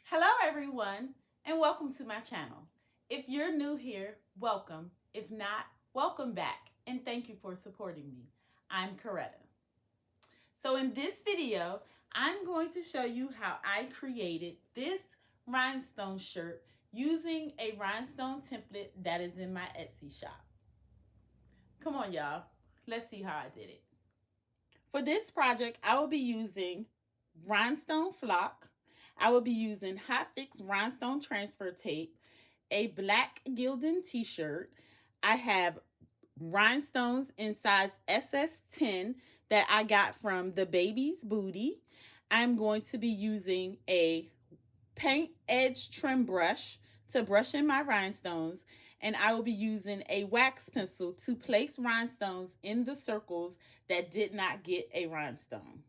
Hello everyone and welcome to my channel. If you're new here, welcome. If not, welcome back and thank you for supporting me. I'm Coretta. So in this video, I'm going to show you how I created this rhinestone shirt using a rhinestone template that is in my Etsy shop. Come on y'all, let's see how I did it. For this project, I will be using rhinestone flock. I will be using Hotfix rhinestone transfer tape, a black Gildan t-shirt. I have rhinestones in size SS10 that I got from the baby's booty. I'm going to be using a paint edge trim brush to brush in my rhinestones, and I will be using a wax pencil to place rhinestones in the circles that did not get a rhinestone.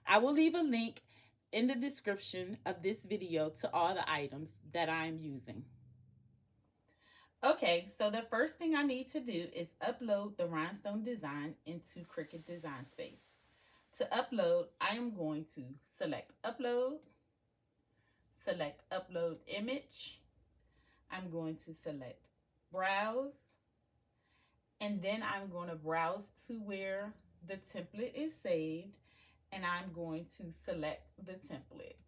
I will leave a link in the description of this video to all the items that I'm using. Okay, so the first thing I need to do is upload the rhinestone design into Cricut Design Space. To upload, I am going to select Upload, select Upload Image. I'm going to select Browse, and then I'm going to browse to where the template is saved, and I'm going to select the template,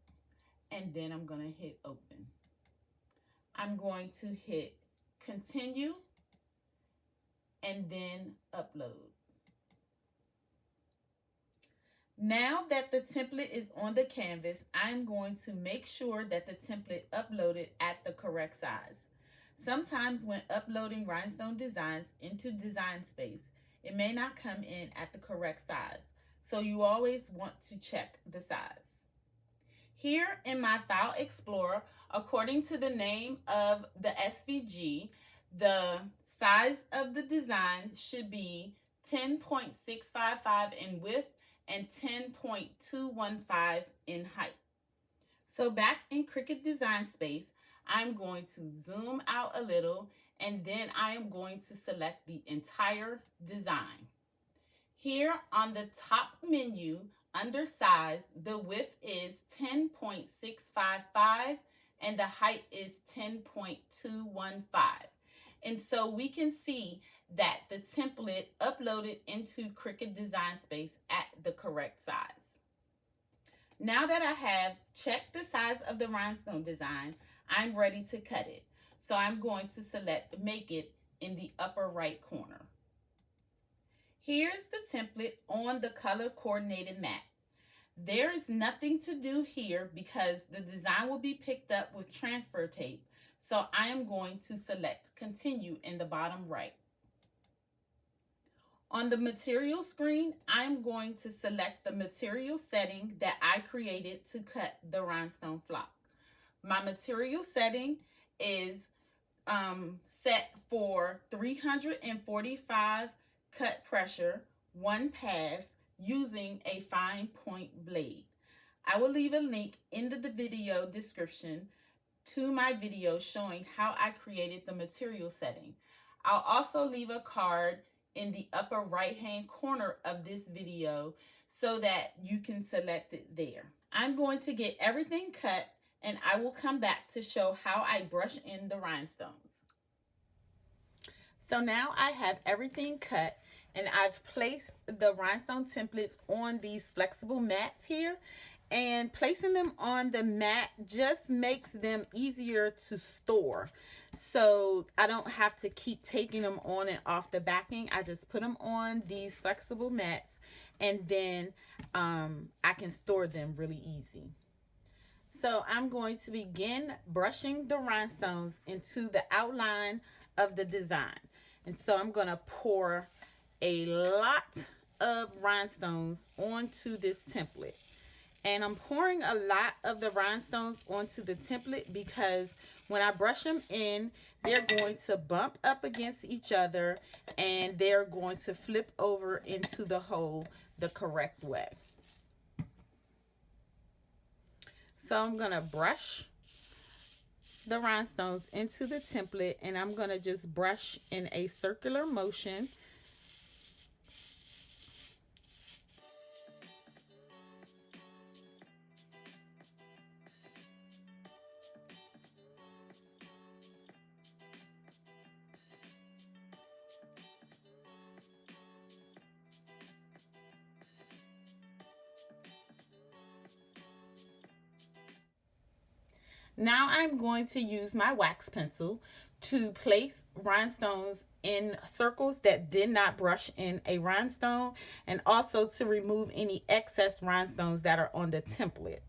and then I'm going to hit Open. I'm going to hit Continue and then Upload. Now that the template is on the canvas, I'm going to make sure that the template uploaded at the correct size. Sometimes when uploading rhinestone designs into Design Space, it may not come in at the correct size, so you always want to check the size. Here in my File Explorer, according to the name of the SVG, the size of the design should be 10.655 in width and 10.215 in height. So back in Cricut Design Space, I'm going to zoom out a little, and then I am going to select the entire design. Here on the top menu, under size, the width is 10.655 and the height is 10.215. And so we can see that the template uploaded into Cricut Design Space at the correct size. Now that I have checked the size of the rhinestone design, I'm ready to cut it. So I'm going to select Make It in the upper right corner. Here's the template on the color coordinated mat. There is nothing to do here because the design will be picked up with transfer tape. So I am going to select Continue in the bottom right. On the material screen, I'm going to select the material setting that I created to cut the rhinestone flock. My material setting is set for 345 cut pressure, 1 pass, using a fine point blade. I will leave a link in the video description to my video showing how I created the material setting. I'll also leave a card in the upper right hand corner of this video so that you can select it there. I'm going to get everything cut, and I will come back to show how I brush in the rhinestones. So now I have everything cut, and I've placed the rhinestone templates on these flexible mats here, and placing them on the mat just makes them easier to store. So I don't have to keep taking them on and off the backing. I just put them on these flexible mats, and then I can store them really easy. So I'm going to begin brushing the rhinestones into the outline of the design. And so I'm going to pour a lot of rhinestones onto this template. And I'm pouring a lot of the rhinestones onto the template because when I brush them in, they're going to bump up against each other and they're going to flip over into the hole the correct way. So I'm going to brush the rhinestones into the template, and I'm going to just brush in a circular motion. Now I'm going to use my wax pencil to place rhinestones in circles that did not brush in a rhinestone, and also to remove any excess rhinestones that are on the template.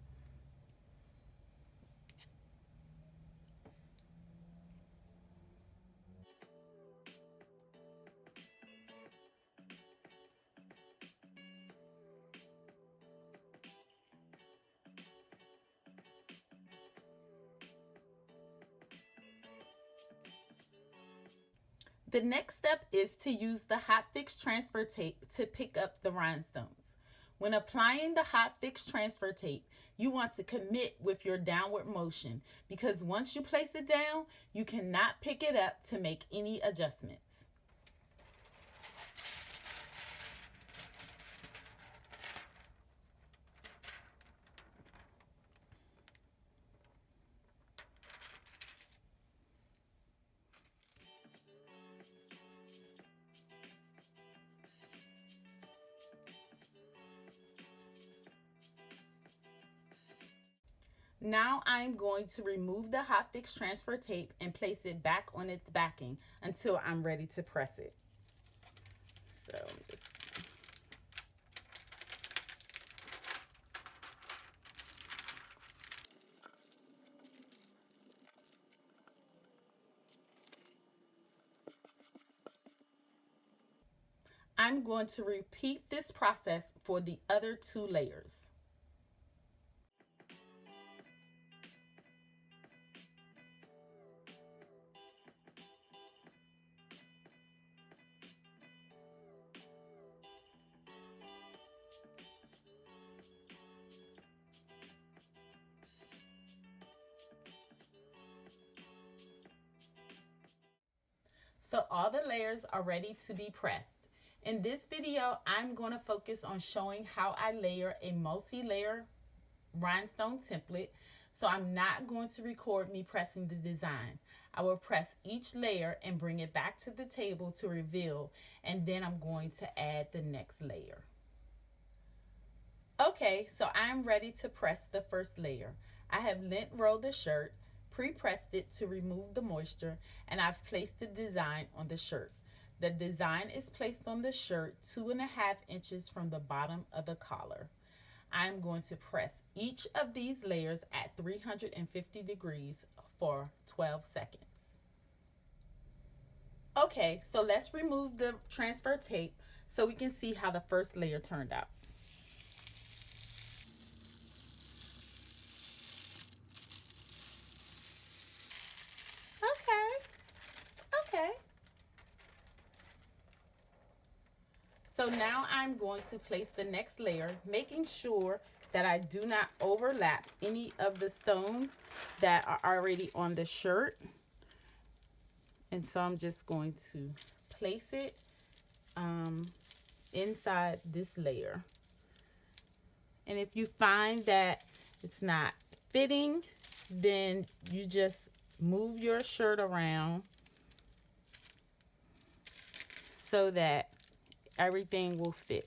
The next step is to use the Hotfix transfer tape to pick up the rhinestones. When applying the Hotfix transfer tape, you want to commit with your downward motion, because once you place it down, you cannot pick it up to make any adjustments. Now I'm going to remove the Hotfix transfer tape and place it back on its backing until I'm ready to press it. So I'm going to repeat this process for the other 2 layers. So all the layers are ready to be pressed. In this video, I'm going to focus on showing how I layer a multi-layer rhinestone template. So I'm not going to record me pressing the design. I will press each layer and bring it back to the table to reveal, and then I'm going to add the next layer. Okay, so I'm ready to press the first layer. I have lint rolled the shirt, pre-pressed it to remove the moisture, and I've placed the design on the shirt. The design is placed on the shirt 2.5 inches from the bottom of the collar. I'm going to press each of these layers at 350 degrees for 12 seconds. Okay, so let's remove the transfer tape so we can see how the first layer turned out. Okay. So now I'm going to place the next layer, making sure that I do not overlap any of the stones that are already on the shirt. And so I'm just going to place it inside this layer. And if you find that it's not fitting, then you just move your shirt around so that everything will fit.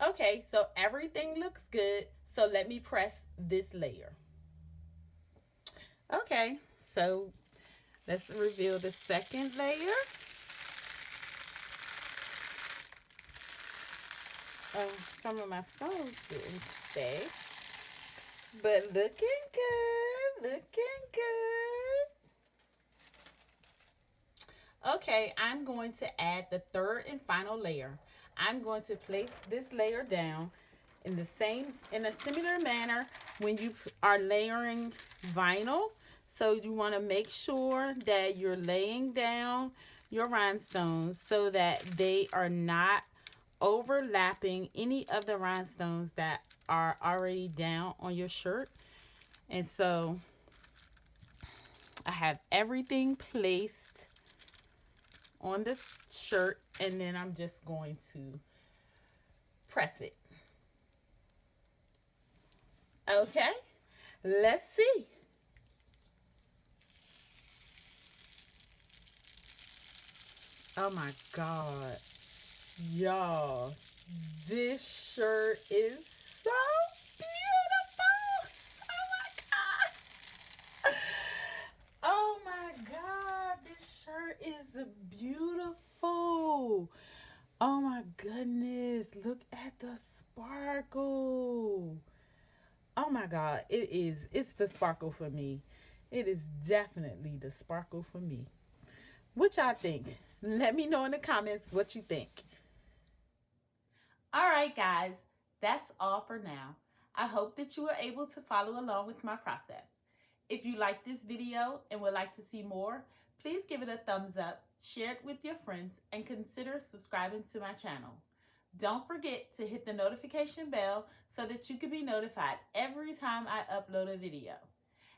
Okay, so everything looks good. So let me press this layer. Okay, so let's reveal the second layer. Some of my stones didn't stay, but looking good, looking good. Okay, I'm going to add the third and final layer. I'm going to place this layer down in a similar manner when you are layering vinyl. So you want to make sure that you're laying down your rhinestones so that they are not overlapping any of the rhinestones that are already down on your shirt. And so I have everything placed on the shirt, and then I'm just going to press it. Okay, let's see. Oh my God. Y'all, this shirt is so beautiful. Oh my God, this shirt is beautiful. Oh my goodness, look at the sparkle. Oh my God, it's the sparkle for me. It is definitely the sparkle for me. What y'all think? Let me know in the comments what you think. All right, guys, that's all for now. I hope that you were able to follow along with my process. If you like this video and would like to see more, please give it a thumbs up, share it with your friends, and consider subscribing to my channel. Don't forget to hit the notification bell so that you can be notified every time I upload a video.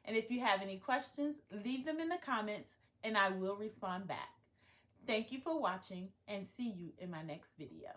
And if you have any questions, leave them in the comments and I will respond back. Thank you for watching and see you in my next video.